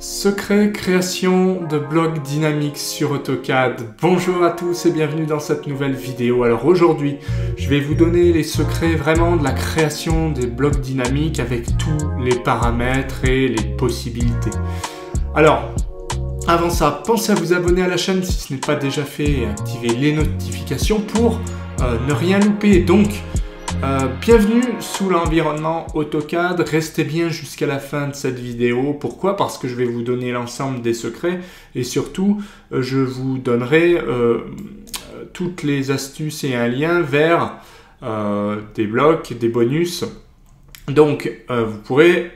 Secret création de blocs dynamiques sur AutoCAD. Bonjour à tous et bienvenue dans cette nouvelle vidéo. Alors aujourd'hui, je vais vous donner les secrets vraiment de la création des blocs dynamiques avec tous les paramètres et les possibilités. Alors, avant ça, pensez à vous abonner à la chaîne si ce n'est pas déjà fait et activer les notifications pour ne rien louper. Donc, bienvenue sous l'environnement AutoCAD, restez bien jusqu'à la fin de cette vidéo. Pourquoi? Parce que je vais vous donner l'ensemble des secrets et surtout je vous donnerai toutes les astuces et un lien vers des blocs, des bonus. Donc vous pourrez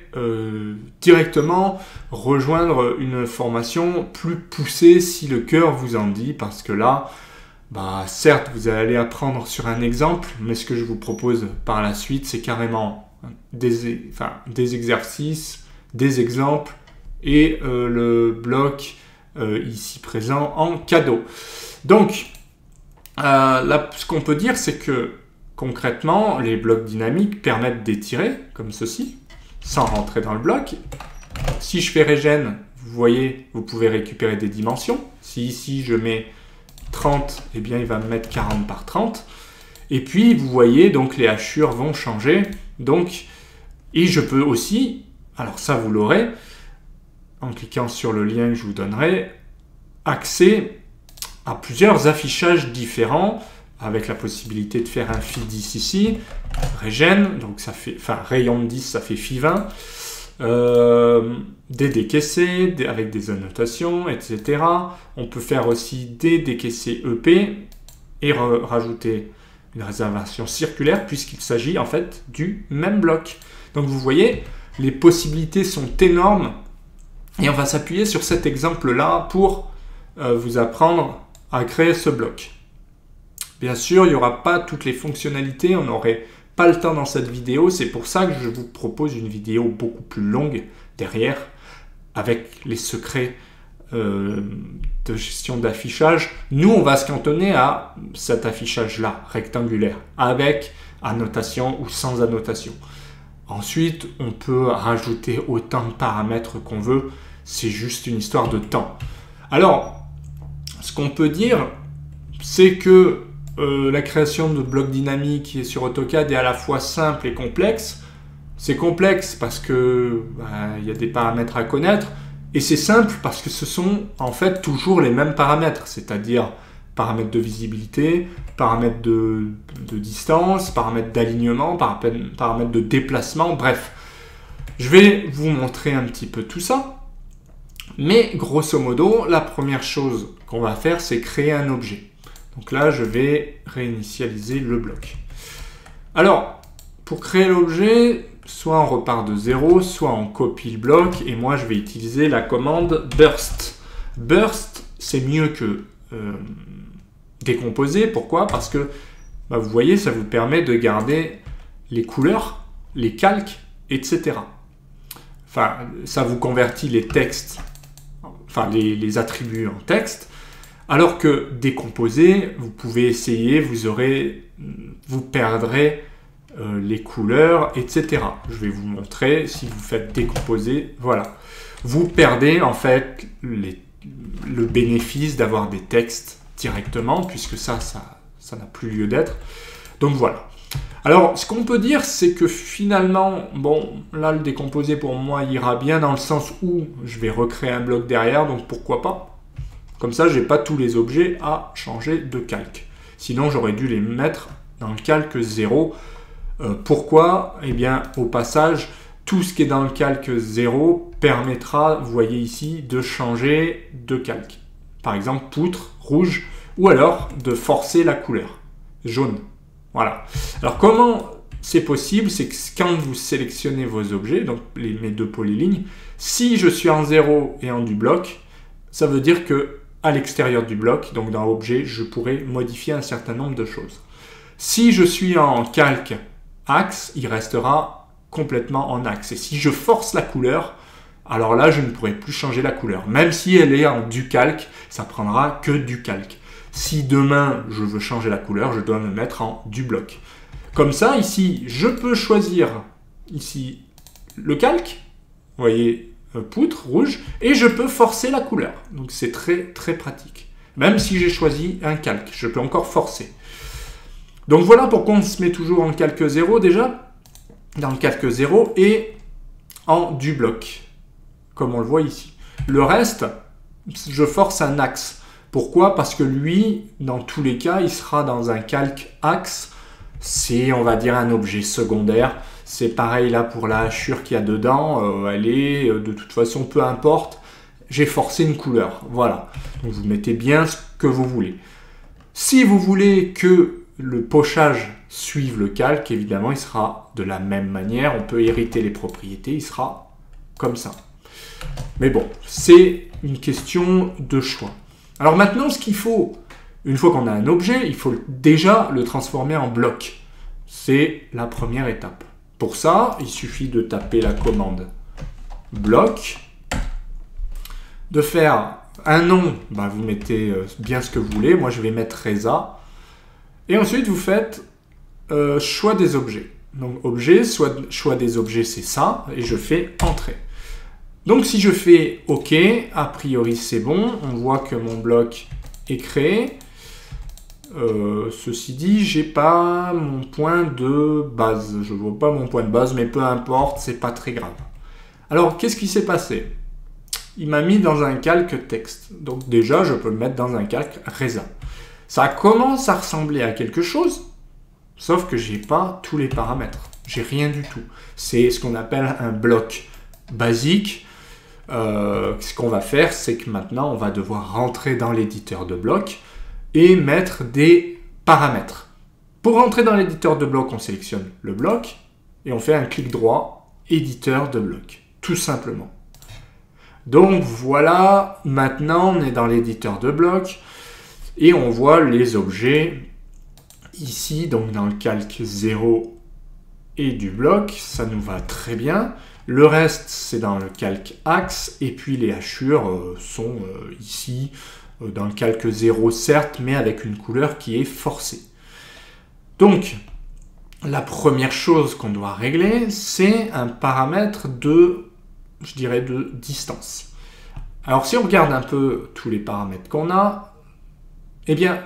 directement rejoindre une formation plus poussée si le cœur vous en dit, parce que là, certes, vous allez apprendre sur un exemple, mais ce que je vous propose par la suite, c'est carrément des exercices, des exemples et le bloc ici présent en cadeau. Donc, là, ce qu'on peut dire, c'est que concrètement, les blocs dynamiques permettent d'étirer, comme ceci, sans rentrer dans le bloc. Si je fais régène, vous voyez, vous pouvez récupérer des dimensions. Si ici, je mets 30, eh bien, il va me mettre 40 par 30. Et puis, vous voyez, donc les hachures vont changer. Donc, et je peux aussi, alors ça, vous l'aurez, en cliquant sur le lien que je vous donnerai, accès à plusieurs affichages différents, avec la possibilité de faire un fil 10 ici, régène, donc ça fait, rayon de 10, ça fait phi 20, des décaissés avec des annotations, etc. On peut faire aussi des décaissés EP et rajouter une réservation circulaire puisqu'il s'agit en fait du même bloc. Donc vous voyez, les possibilités sont énormes et on va s'appuyer sur cet exemple-là pour vous apprendre à créer ce bloc. Bien sûr, il n'y aura pas toutes les fonctionnalités, on n'aurait pas le temps dans cette vidéo, c'est pour ça que je vous propose une vidéo beaucoup plus longue derrière, avec les secrets de gestion d'affichage. Nous, on va se cantonner à cet affichage-là, rectangulaire, avec annotation ou sans annotation. Ensuite, on peut rajouter autant de paramètres qu'on veut, c'est juste une histoire de temps. Alors, ce qu'on peut dire, c'est que la création de blocs dynamiques sur AutoCAD est à la fois simple et complexe. C'est complexe parce que y a des paramètres à connaître, et c'est simple parce que ce sont en fait toujours les mêmes paramètres, c'est-à-dire paramètres de visibilité, paramètres de distance, paramètres d'alignement, paramètres de déplacement, bref. Je vais vous montrer un petit peu tout ça, mais grosso modo, la première chose qu'on va faire, c'est créer un objet. Donc là, je vais réinitialiser le bloc. Alors, pour créer l'objet, soit on repart de 0, soit on copie le bloc, et moi, je vais utiliser la commande burst. Burst, c'est mieux que décomposer. Pourquoi? Parce que, vous voyez, ça vous permet de garder les couleurs, les calques, etc. Enfin, ça vous convertit les textes, les attributs en texte. Alors que décomposer, vous pouvez essayer, vous perdrez les couleurs, etc. Je vais vous montrer si vous faites décomposer. Voilà. Vous perdez en fait le bénéfice d'avoir des textes directement, puisque ça n'a plus lieu d'être. Donc voilà. Alors, ce qu'on peut dire, c'est que finalement, bon, là, le décomposer pour moi ira bien dans le sens où je vais recréer un bloc derrière, donc pourquoi pas? Comme ça, je n'ai pas tous les objets à changer de calque. Sinon, j'aurais dû les mettre dans le calque 0. Pourquoi? Eh bien, au passage, tout ce qui est dans le calque 0 permettra, vous voyez ici, de changer de calque. Par exemple, poutre, rouge, ou alors de forcer la couleur, jaune. Voilà. Alors, comment c'est possible? C'est que quand vous sélectionnez vos objets, donc mes deux polylignes, si je suis en 0 et en du bloc, ça veut dire que à l'extérieur du bloc, donc dans Objet, je pourrais modifier un certain nombre de choses. Si je suis en calque axe, il restera complètement en axe. Et si je force la couleur, alors là, je ne pourrai plus changer la couleur. Même si elle est en du calque, ça prendra que du calque. Si demain, je veux changer la couleur, je dois me mettre en du bloc. Comme ça, ici, je peux choisir ici le calque. Vous voyez, poutre rouge et je peux forcer la couleur. Donc c'est très très pratique. Même si j'ai choisi un calque, je peux encore forcer. Donc voilà pourquoi on se met toujours en calque 0 déjà, dans le calque 0 et en du bloc, comme on le voit ici. Le reste, je force un axe. Pourquoi? Parce que lui, dans tous les cas, il sera dans un calque axe. C'est, on va dire, un objet secondaire. C'est pareil là pour la hachure qu'il y a dedans. Elle est, de toute façon, peu importe. J'ai forcé une couleur. Voilà. Donc vous mettez bien ce que vous voulez. Si vous voulez que le pochage suive le calque, évidemment, il sera de la même manière. On peut hériter les propriétés. Il sera comme ça. Mais bon, c'est une question de choix. Alors maintenant, ce qu'il faut, une fois qu'on a un objet, il faut déjà le transformer en bloc. C'est la première étape. Pour ça, il suffit de taper la commande bloc, de faire un nom, vous mettez bien ce que vous voulez, moi je vais mettre Reza, et ensuite vous faites choix des objets. Donc objet, choix des objets, c'est ça, et je fais entrée. Donc si je fais OK, a priori c'est bon, on voit que mon bloc est créé. Ceci dit, j'ai pas mon point de base. Je vois pas mon point de base, mais peu importe, c'est pas très grave. Alors, qu'est-ce qui s'est passé? Il m'a mis dans un calque texte. Donc déjà, je peux le mettre dans un calque Reza. Ça commence à ressembler à quelque chose, sauf que j'ai pas tous les paramètres. J'ai rien du tout. C'est ce qu'on appelle un bloc basique. Ce qu'on va faire, c'est que maintenant, on va devoir rentrer dans l'éditeur de bloc et mettre des paramètres. Pour rentrer dans l'éditeur de bloc, on sélectionne le bloc et on fait un clic droit, éditeur de bloc, tout simplement. Donc voilà, maintenant on est dans l'éditeur de bloc et on voit les objets ici, donc dans le calque 0 et du bloc, ça nous va très bien. Le reste, c'est dans le calque axe, et puis les hachures sont ici, dans le calque 0, certes, mais avec une couleur qui est forcée. Donc, la première chose qu'on doit régler, c'est un paramètre de, je dirais, de distance. Alors, si on regarde un peu tous les paramètres qu'on a, eh bien,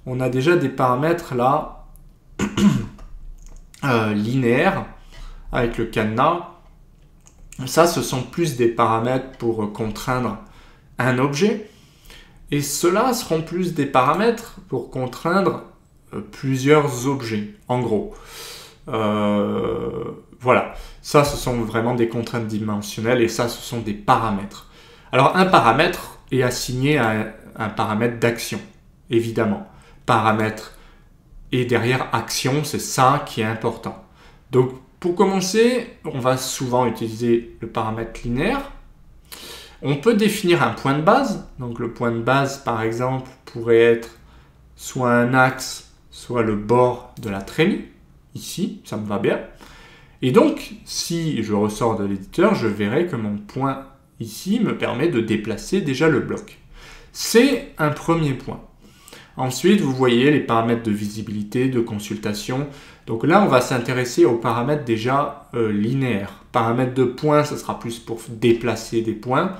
on a déjà des paramètres là, linéaires, avec le cadenas. Ça, ce sont plus des paramètres pour contraindre un objet. Et ceux-là seront plus des paramètres pour contraindre plusieurs objets, en gros. Voilà. Ça, ce sont vraiment des contraintes dimensionnelles et ça, ce sont des paramètres. Alors, un paramètre est assigné à un paramètre d'action, évidemment. Paramètre et derrière action, c'est ça qui est important. Donc, pour commencer, on va souvent utiliser le paramètre linéaire. On peut définir un point de base. Donc le point de base, par exemple, pourrait être soit un axe, soit le bord de la trémie. Ici, ça me va bien. Et donc, si je ressors de l'éditeur, je verrai que mon point ici me permet de déplacer déjà le bloc. C'est un premier point. Ensuite, vous voyez les paramètres de visibilité, de consultation. Donc là, on va s'intéresser aux paramètres déjà linéaires. Paramètres de points, ça sera plus pour déplacer des points.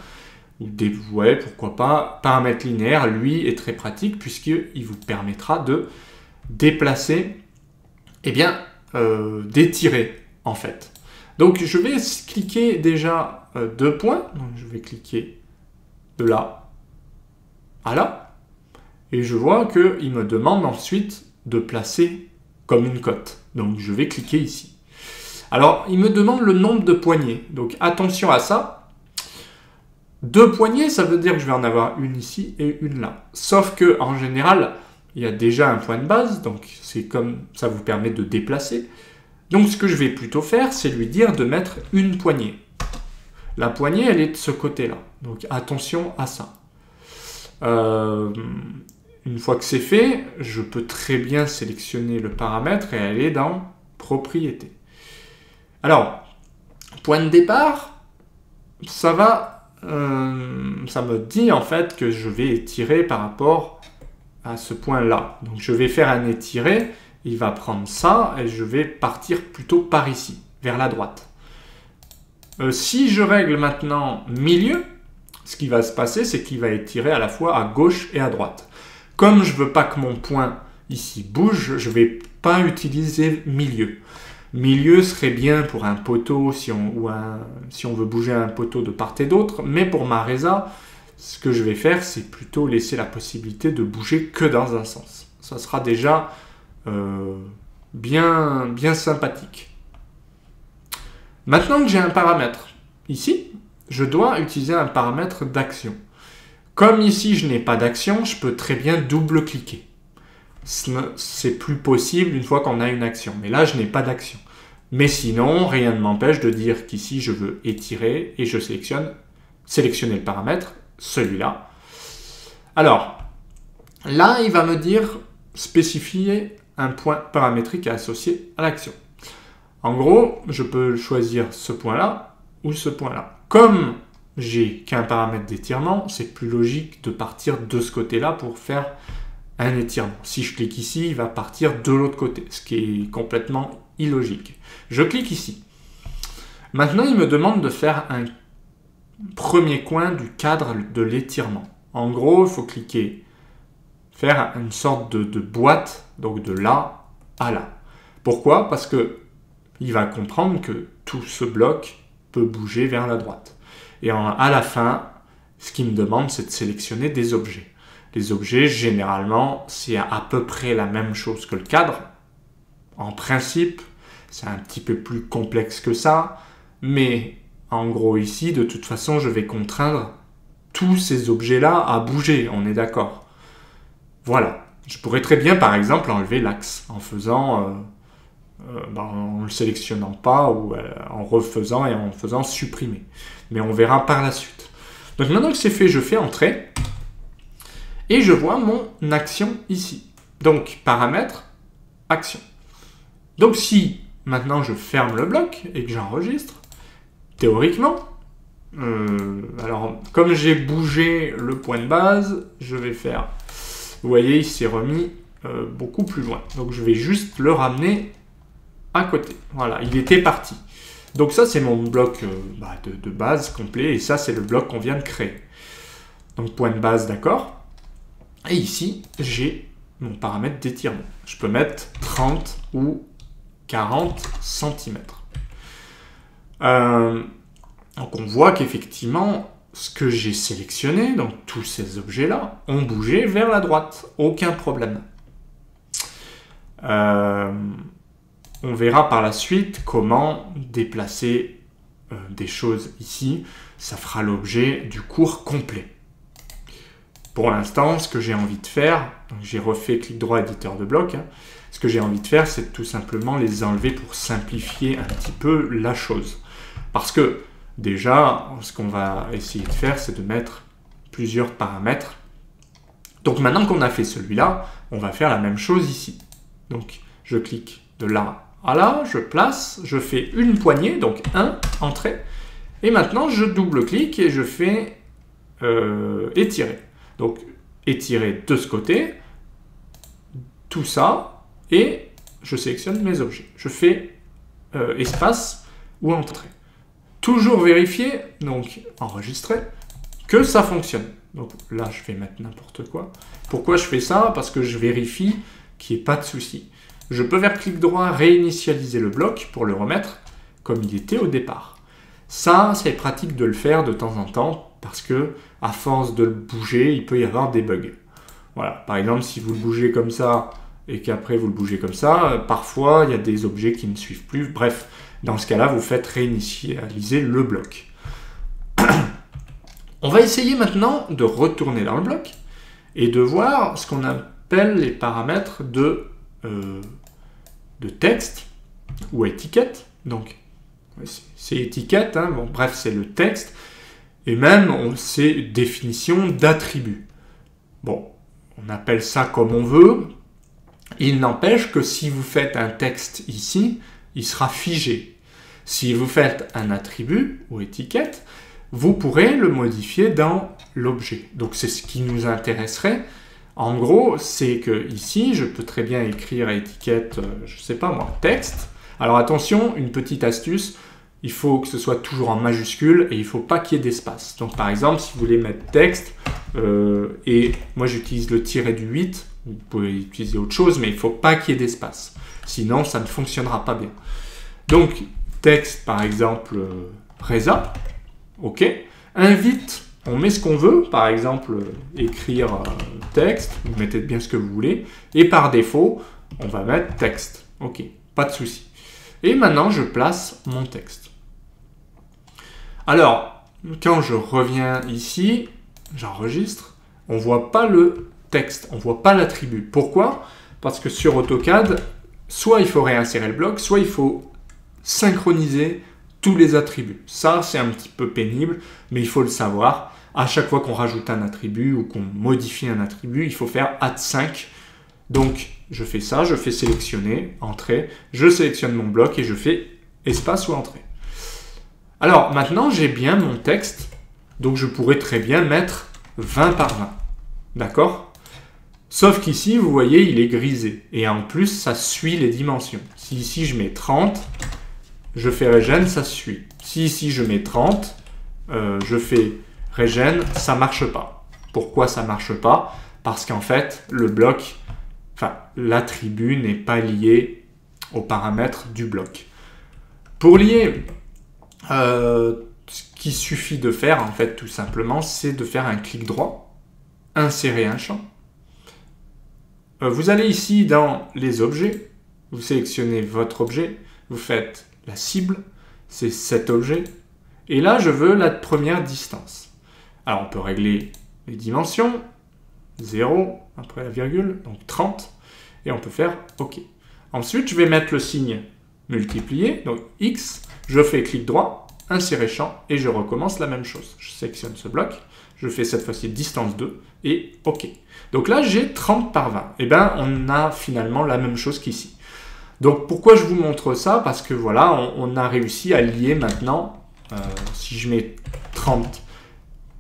Ou des, ouais, pourquoi pas. Paramètre linéaire, lui, est très pratique puisqu'il vous permettra de déplacer, eh bien, d'étirer en fait. Donc je vais cliquer déjà 2 points. Donc je vais cliquer de là à là. Et je vois qu'il me demande ensuite de placer comme une cote. Donc je vais cliquer ici. Alors il me demande le nombre de poignées. Donc attention à ça. 2 poignées, ça veut dire que je vais en avoir une ici et une là. Sauf que en général, il y a déjà un point de base. Donc c'est comme ça vous permet de déplacer. Donc ce que je vais plutôt faire, c'est lui dire de mettre une poignée. La poignée, elle est de ce côté-là. Donc attention à ça. Une fois que c'est fait, je peux très bien sélectionner le paramètre et aller dans Propriétés. Alors, point de départ, ça va, ça me dit en fait que je vais étirer par rapport à ce point-là. Donc je vais faire un étiré, il va prendre ça et je vais partir plutôt par ici, vers la droite. Si je règle maintenant milieu, ce qui va se passer, c'est qu'il va étirer à la fois à gauche et à droite. Comme je ne veux pas que mon point ici bouge, je ne vais pas utiliser milieu. Milieu serait bien pour un poteau si on veut bouger un poteau de part et d'autre, mais pour ma résa, ce que je vais faire, c'est plutôt laisser la possibilité de bouger que dans un sens. Ça sera déjà bien sympathique. Maintenant que j'ai un paramètre ici, je dois utiliser un paramètre d'action. Comme ici je n'ai pas d'action, je peux très bien double-cliquer. C'est plus possible une fois qu'on a une action. Mais là, je n'ai pas d'action. Mais sinon, rien ne m'empêche de dire qu'ici, je veux étirer et je sélectionner le paramètre, celui-là. Alors, là, il va me dire spécifier un point paramétrique à associer à l'action. En gros, je peux choisir ce point-là ou ce point-là. Comme j'ai qu'un paramètre d'étirement, c'est plus logique de partir de ce côté-là pour faire un étirement. Si je clique ici, il va partir de l'autre côté, ce qui est complètement illogique. Je clique ici. Maintenant, il me demande de faire un premier coin du cadre de l'étirement. En gros, il faut cliquer, faire une sorte de boîte, donc de là à là. Pourquoi? Parce que il va comprendre que tout ce bloc peut bouger vers la droite. Et à la fin, ce qu'il me demande, c'est de sélectionner des objets. Les objets, généralement, c'est à peu près la même chose que le cadre. En principe, c'est un petit peu plus complexe que ça. Mais en gros ici, de toute façon, je vais contraindre tous ces objets-là à bouger. On est d'accord. Voilà. Je pourrais très bien, par exemple, enlever l'axe en faisant... en le sélectionnant pas ou en refaisant et en faisant supprimer. Mais on verra par la suite. Donc maintenant que c'est fait, je fais entrer. Et je vois mon action ici. Donc, paramètre, action. Donc, si maintenant je ferme le bloc et que j'enregistre, théoriquement, alors, comme j'ai bougé le point de base, je vais faire... Vous voyez, il s'est remis beaucoup plus loin. Donc, je vais juste le ramener à côté. Voilà, il était parti. Donc, ça, c'est mon bloc de base complet. Et ça, c'est le bloc qu'on vient de créer. Donc, point de base, d'accord. Et ici, j'ai mon paramètre d'étirement. Je peux mettre 30 ou 40 cm. Donc on voit qu'effectivement, ce que j'ai sélectionné, donc tous ces objets-là, ont bougé vers la droite. Aucun problème. On verra par la suite comment déplacer des choses ici. Ça fera l'objet du cours complet. Pour l'instant, ce que j'ai envie de faire, j'ai refait clic droit éditeur de bloc, ce que j'ai envie de faire, c'est tout simplement les enlever pour simplifier un petit peu la chose. Parce que déjà, ce qu'on va essayer de faire, c'est de mettre plusieurs paramètres. Donc maintenant qu'on a fait celui-là, on va faire la même chose ici. Donc je clique de là à là, je place, je fais une poignée, donc 1, entrée. Et maintenant, je double-clique et je fais étirer. Donc, étirer de ce côté, tout ça, et je sélectionne mes objets. Je fais espace ou entrée. Toujours vérifier, donc enregistrer, que ça fonctionne. Donc là, je vais mettre n'importe quoi. Pourquoi je fais ça? Parce que je vérifie qu'il n'y ait pas de souci. Je peux faire clic droit, réinitialiser le bloc pour le remettre comme il était au départ. Ça, c'est pratique de le faire de temps en temps parce que à force de le bouger, il peut y avoir des bugs. Voilà. Par exemple, si vous le bougez comme ça et qu'après vous le bougez comme ça, parfois il y a des objets qui ne suivent plus. Bref, dans ce cas-là, vous faites réinitialiser le bloc. On va essayer maintenant de retourner dans le bloc et de voir ce qu'on appelle les paramètres de texte ou étiquette. Donc, c'est étiquette, hein. Bon, bref, c'est le texte. Et même, c'est définition d'attribut. Bon, on appelle ça comme on veut. Il n'empêche que si vous faites un texte ici, il sera figé. Si vous faites un attribut ou étiquette, vous pourrez le modifier dans l'objet. Donc, c'est ce qui nous intéresserait. En gros, c'est que ici, je peux très bien écrire étiquette, je ne sais pas moi, texte. Alors attention, une petite astuce, il faut que ce soit toujours en majuscule et il ne faut pas qu'il y ait d'espace. Donc par exemple, si vous voulez mettre texte, et moi j'utilise le tiret du 8, vous pouvez utiliser autre chose, mais il ne faut pas qu'il y ait d'espace. Sinon, ça ne fonctionnera pas bien. Donc, texte, par exemple, Reza, ok. Invite, on met ce qu'on veut, par exemple, écrire texte, vous mettez bien ce que vous voulez, et par défaut, on va mettre texte, ok, pas de souci. Et maintenant, je place mon texte. Alors, quand je reviens ici, j'enregistre, on ne voit pas le texte, on ne voit pas l'attribut. Pourquoi? Parce que sur AutoCAD, soit il faut réinsérer le bloc, soit il faut synchroniser tous les attributs. Ça, c'est un petit peu pénible, mais il faut le savoir. À chaque fois qu'on rajoute un attribut ou qu'on modifie un attribut, il faut faire add 5. Donc, je fais ça, je fais sélectionner, entrée, je sélectionne mon bloc et je fais espace ou entrée. Alors, maintenant, j'ai bien mon texte, donc je pourrais très bien mettre 20 par 20. D'accord? Sauf qu'ici, vous voyez, il est grisé. Et en plus, ça suit les dimensions. Si ici, je mets 30, je fais régène, ça suit. Si ici, je mets 30, je fais régène, ça ne marche pas. Pourquoi ça ne marche pas? Parce qu'en fait, le bloc, enfin, l'attribut n'est pas lié aux paramètres du bloc. Pour lier, ce qu'il suffit de faire, en fait, tout simplement, c'est de faire un clic droit, insérer un champ. Vous allez ici dans les objets, vous sélectionnez votre objet, vous faites la cible, c'est cet objet, et là je veux la première distance. Alors on peut régler les dimensions, 0, après la virgule, donc 30, et on peut faire OK. Ensuite je vais mettre le signe multiplié, donc X, je fais clic droit, insérer champ, et je recommence la même chose. Je sélectionne ce bloc, je fais cette fois-ci distance 2, et OK. Donc là, j'ai 30 par 20. Et bien, on a finalement la même chose qu'ici. Donc, pourquoi je vous montre ça? Parce que voilà, on a réussi à lier maintenant, si je mets 30,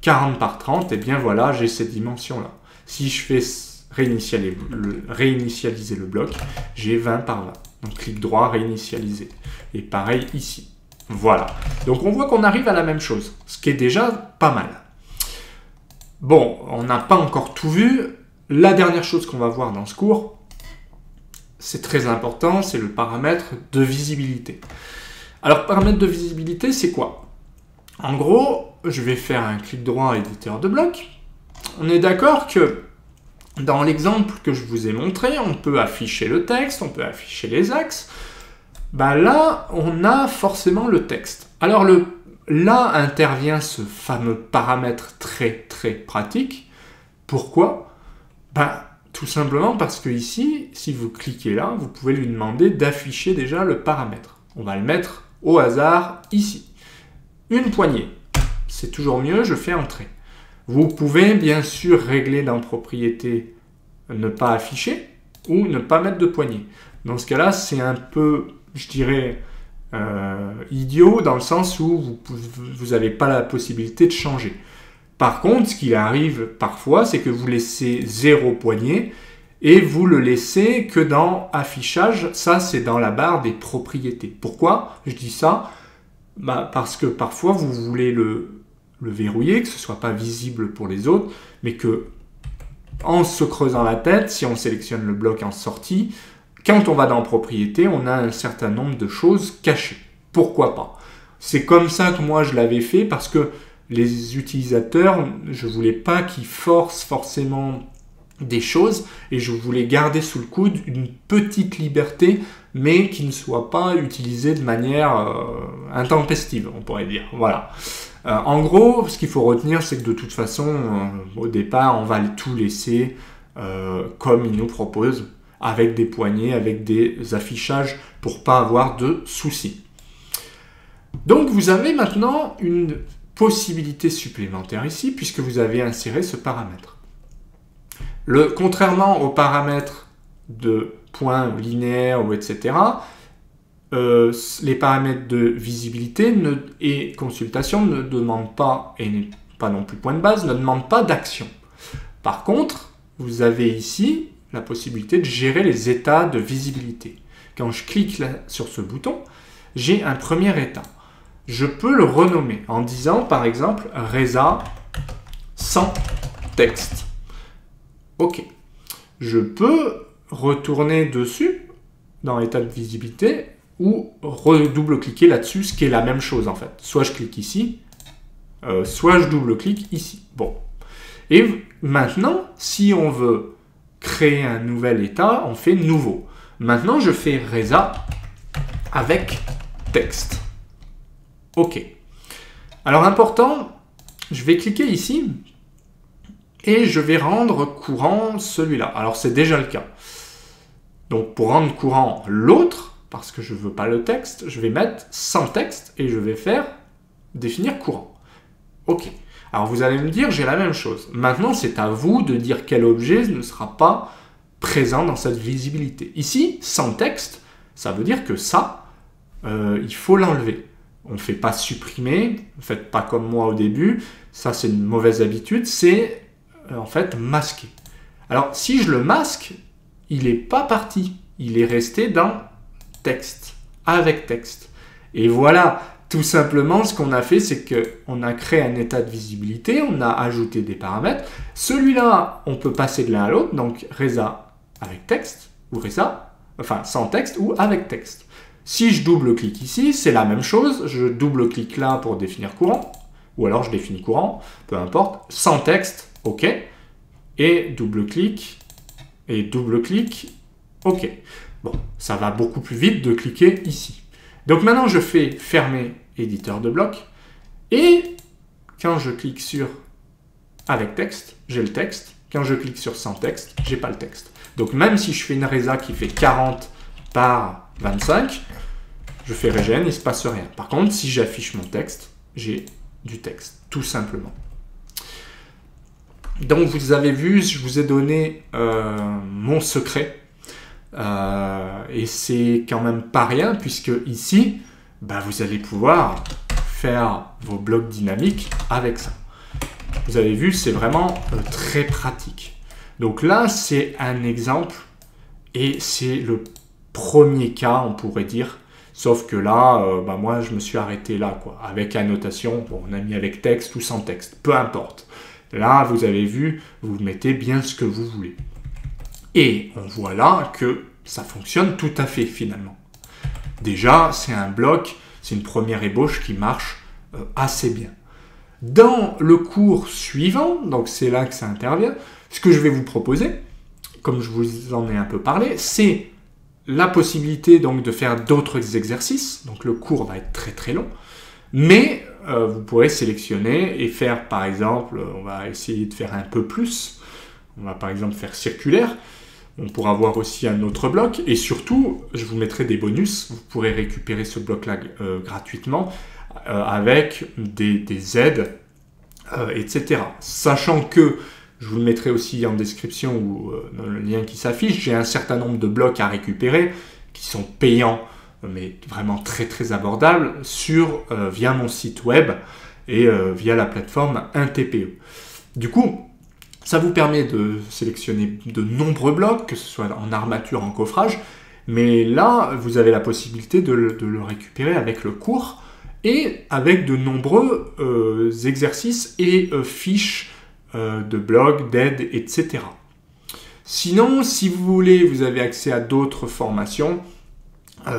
40 par 30, et bien voilà, j'ai cette dimension-là. Si je fais réinitialiser le bloc, j'ai 20 par 20. Donc, clic droit, réinitialiser. Et pareil ici. Voilà. Donc, on voit qu'on arrive à la même chose, ce qui est déjà pas mal. Bon, on n'a pas encore tout vu. La dernière chose qu'on va voir dans ce cours, c'est très important, c'est le paramètre de visibilité. Alors, paramètre de visibilité, c'est quoi? En gros, je vais faire un clic droit éditeur de bloc. On est d'accord que dans l'exemple que je vous ai montré, on peut afficher le texte, on peut afficher les axes. Ben là, on a forcément le texte. Alors, là intervient ce fameux paramètre très pratique. Pourquoi? Tout simplement parce que ici, si vous cliquez là, vous pouvez lui demander d'afficher déjà le paramètre. On va le mettre au hasard ici. Une poignée, c'est toujours mieux, je fais entrer. Vous pouvez bien sûr régler dans propriété ne pas afficher ou ne pas mettre de poignée. Dans ce cas-là, c'est un peu, je dirais, idiot dans le sens où vous n'avez pas la possibilité de changer. Par contre, ce qui arrive parfois, c'est que vous laissez 0 poignée et vous le laissez que dans affichage. Ça, c'est dans la barre des propriétés. Pourquoi je dis ça? Parce que parfois, vous voulez le verrouiller, que ce ne soit pas visible pour les autres, mais que en se creusant la tête, si on sélectionne le bloc en sortie, quand on va dans propriétés, on a un certain nombre de choses cachées. Pourquoi pas? C'est comme ça que moi, je l'avais fait parce que les utilisateurs, je ne voulais pas qu'ils forcent forcément des choses et je voulais garder sous le coude une petite liberté, mais qui ne soit pas utilisée de manière intempestive, on pourrait dire. Voilà. En gros, ce qu'il faut retenir, c'est que de toute façon, au départ, on va tout laisser comme il nous propose, avec des poignées, avec des affichages, pour ne pas avoir de soucis. Donc, vous avez maintenant une possibilité supplémentaire ici, puisque vous avez inséré ce paramètre. Contrairement aux paramètres de points linéaires ou etc., les paramètres de visibilité et consultation ne demandent pas, et pas non plus point de base, ne demandent pas d'action. Par contre, vous avez ici la possibilité de gérer les états de visibilité. Quand je clique là, sur ce bouton, j'ai un premier état. je peux le renommer en disant par exemple Reza sans texte. Ok. Je peux retourner dessus dans l'état de visibilité ou redouble-cliquer là-dessus, ce qui est la même chose en fait. Soit je clique ici, soit je double-clique ici. Bon. Et maintenant, si on veut créer un nouvel état, on fait nouveau. Maintenant, je fais Reza avec texte. OK. Alors, important, je vais cliquer ici et je vais rendre courant celui-là. Alors, c'est déjà le cas. Donc, pour rendre courant l'autre, parce que je ne veux pas le texte, je vais mettre sans texte et je vais faire définir courant. OK. Alors, vous allez me dire, j'ai la même chose. Maintenant, c'est à vous de dire quel objet ne sera pas présent dans cette visibilité. Ici, sans texte, ça veut dire que ça, il faut l'enlever. On ne fait pas supprimer, ne faites pas comme moi au début, ça c'est une mauvaise habitude, c'est en fait masquer. Alors si je le masque, il n'est pas parti, il est resté dans texte, avec texte. Et voilà, tout simplement ce qu'on a fait, c'est qu'on a créé un état de visibilité, on a ajouté des paramètres. Celui-là, on peut passer de l'un à l'autre, donc Reza avec texte, ou Reza, enfin sans texte, ou avec texte. Si je double-clique ici, c'est la même chose. Je double-clique là pour définir courant, ou alors je définis courant, peu importe. Sans texte, OK. Et double-clique, OK. Bon, ça va beaucoup plus vite de cliquer ici. Donc maintenant, je fais fermer éditeur de bloc. Et quand je clique sur avec texte, j'ai le texte. Quand je clique sur sans texte, j'ai pas le texte. Donc même si je fais une Reza qui fait 40 par 25, je fais regen, il ne se passe rien. Par contre, si j'affiche mon texte, j'ai du texte, tout simplement. Donc vous avez vu, je vous ai donné mon secret. Et c'est quand même pas rien, puisque ici, bah, vous allez pouvoir faire vos blocs dynamiques avec ça. Vous avez vu, c'est vraiment très pratique. Donc là, c'est un exemple et c'est le premier cas, on pourrait dire. Sauf que là, bah moi, je me suis arrêté là, quoi. Avec annotation, bon, on a mis avec texte ou sans texte, peu importe. Là, vous avez vu, vous mettez bien ce que vous voulez. Et on voit là que ça fonctionne tout à fait, finalement. Déjà, c'est un bloc, c'est une première ébauche qui marche assez bien. Dans le cours suivant, donc c'est là que ça intervient, ce que je vais vous proposer, comme je vous en ai un peu parlé, c'est la possibilité donc de faire d'autres exercices. Donc le cours va être très très long, mais vous pourrez sélectionner et faire par exemple, on va essayer de faire un peu plus. On va par exemple faire circulaire. On pourra voir aussi un autre bloc et surtout, je vous mettrai des bonus. Vous pourrez récupérer ce bloc-là gratuitement avec des aides, etc. Sachant que je vous le mettrai aussi en description ou dans le lien qui s'affiche. J'ai un certain nombre de blocs à récupérer qui sont payants, mais vraiment très très abordables via mon site web et via la plateforme 1TPE. Du coup, ça vous permet de sélectionner de nombreux blocs, que ce soit en armature, en coffrage, mais là, vous avez la possibilité de le récupérer avec le cours et avec de nombreux exercices et fiches de blogs, d'aides, etc. Sinon, si vous voulez, vous avez accès à d'autres formations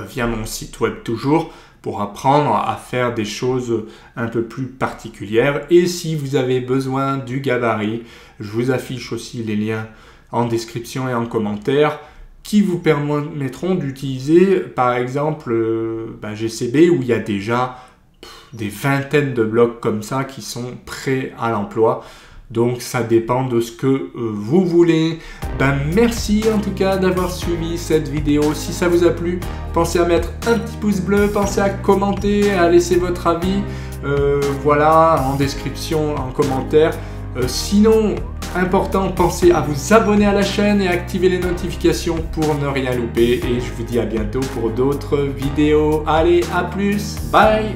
via mon site web toujours pour apprendre à faire des choses un peu plus particulières. Et si vous avez besoin du gabarit, je vous affiche aussi les liens en description et en commentaire qui vous permettront d'utiliser par exemple GCB où il y a déjà des vingtaines de blocs comme ça qui sont prêts à l'emploi. Donc ça dépend de ce que vous voulez. Merci en tout cas d'avoir suivi cette vidéo. Si ça vous a plu, pensez à mettre un petit pouce bleu, pensez à commenter, à laisser votre avis. Voilà, en description, en commentaire. Sinon, important, pensez à vous abonner à la chaîne et activer les notifications pour ne rien louper. Et je vous dis à bientôt pour d'autres vidéos. Allez, à plus, bye!